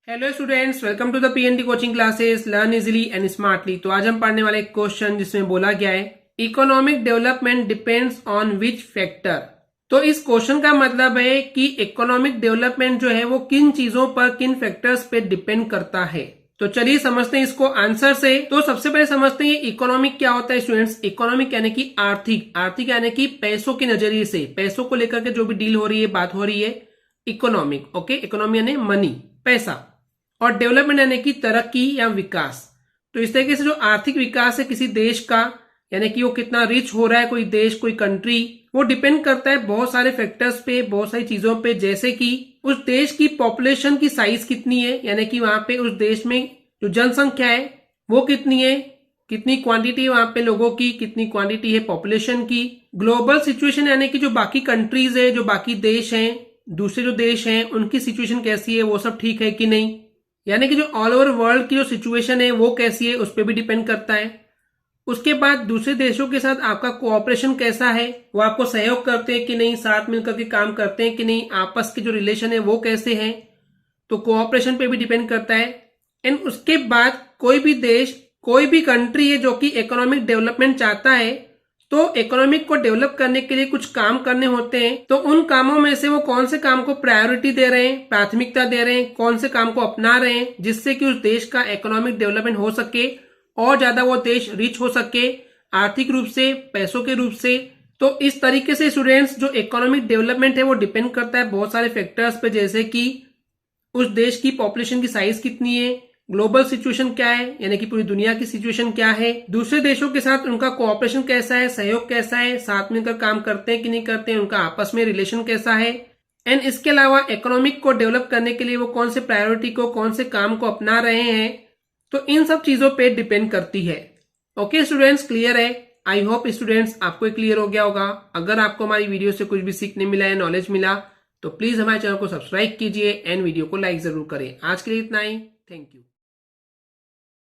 Hello students, welcome to the PNT coaching classes learn easily and smartly. तो आज हम पढ़ने वाले एक क्वेश्चन जिसमें बोला गया है economic development depends on which factor. तो इस क्वेश्चन का मतलब है कि इकोनॉमिक डेवलपमेंट जो है वो किन चीजों पर, किन फैक्टर्स पे डिपेंड करता है। तो चलिए समझते हैं इसको आंसर से। तो सबसे पहले समझते हैं इकोनॉमिक क्या होता है स्टूडेंट्स। इकोनॉमिक यानी कि आर्थिक, आर्थिक यानी कि पैसों के नजरिए से, पैसों को लेकर के जो भी डील हो रही है, बात हो रही है, इकोनॉमिक। ओके, इकोनॉमी यानी मनी, पैसा, और डेवलपमेंट यानी कि तरक्की या विकास। तो इस तरीके से जो आर्थिक विकास है किसी देश का, यानी कि वो कितना रिच हो रहा है कोई देश, कोई कंट्री, वो डिपेंड करता है बहुत सारे फैक्टर्स पे, बहुत सारी चीजों पे। जैसे कि उस देश की पॉपुलेशन की साइज कितनी है, यानी कि वहां पे उस देश में जो जनसंख्या है वो कितनी है, कितनी क्वांटिटी है वहां पे लोगों की, कितनी क्वांटिटी है पॉपुलेशन की। ग्लोबल सिचुएशन यानी कि जो बाकी कंट्रीज है, जो बाकी देश हैं, दूसरे जो देश हैं, उनकी सिचुएशन कैसी है, वो सब ठीक है कि नहीं, यानी कि जो ऑल ओवर वर्ल्ड की जो सिचुएशन है वो कैसी है, उस पर भी डिपेंड करता है। उसके बाद दूसरे देशों के साथ आपका कोऑपरेशन कैसा है, वो आपको सहयोग करते हैं कि नहीं, साथ मिलकर के काम करते हैं कि नहीं, आपस के जो रिलेशन है वो कैसे हैं, तो कोऑपरेशन पे भी डिपेंड करता है। एंड उसके बाद कोई भी देश, कोई भी कंट्री है जो कि इकोनॉमिक डेवलपमेंट चाहता है, तो इकोनॉमिक को डेवलप करने के लिए कुछ काम करने होते हैं। तो उन कामों में से वो कौन से काम को प्रायोरिटी दे रहे हैं, प्राथमिकता दे रहे हैं, कौन से काम को अपना रहे हैं जिससे कि उस देश का इकोनॉमिक डेवलपमेंट हो सके और ज्यादा वो देश रिच हो सके, आर्थिक रूप से, पैसों के रूप से। तो इस तरीके से स्टूडेंट्स जो इकोनॉमिक डेवलपमेंट है वो डिपेंड करता है बहुत सारे फैक्टर्स पे, जैसे कि उस देश की पॉपुलेशन की साइज कितनी है, ग्लोबल सिचुएशन क्या है, यानी कि पूरी दुनिया की सिचुएशन क्या है, दूसरे देशों के साथ उनका कोऑपरेशन कैसा है, सहयोग कैसा है, साथ मिलकर काम करते हैं कि नहीं करते हैं, उनका आपस में रिलेशन कैसा है। एंड इसके अलावा इकोनॉमिक को डेवलप करने के लिए वो कौन से प्रायोरिटी को, कौन से काम को अपना रहे हैं, तो इन सब चीजों पे डिपेंड करती है। ओके स्टूडेंट्स, क्लियर है? आई होप स्टूडेंट्स आपको क्लियर हो गया होगा। अगर आपको हमारी वीडियो से कुछ भी सीखने मिला है, नॉलेज मिला, तो प्लीज हमारे चैनल को सब्सक्राइब कीजिए एंड वीडियो को लाइक जरूर करें। आज के लिए इतना ही, थैंक यू।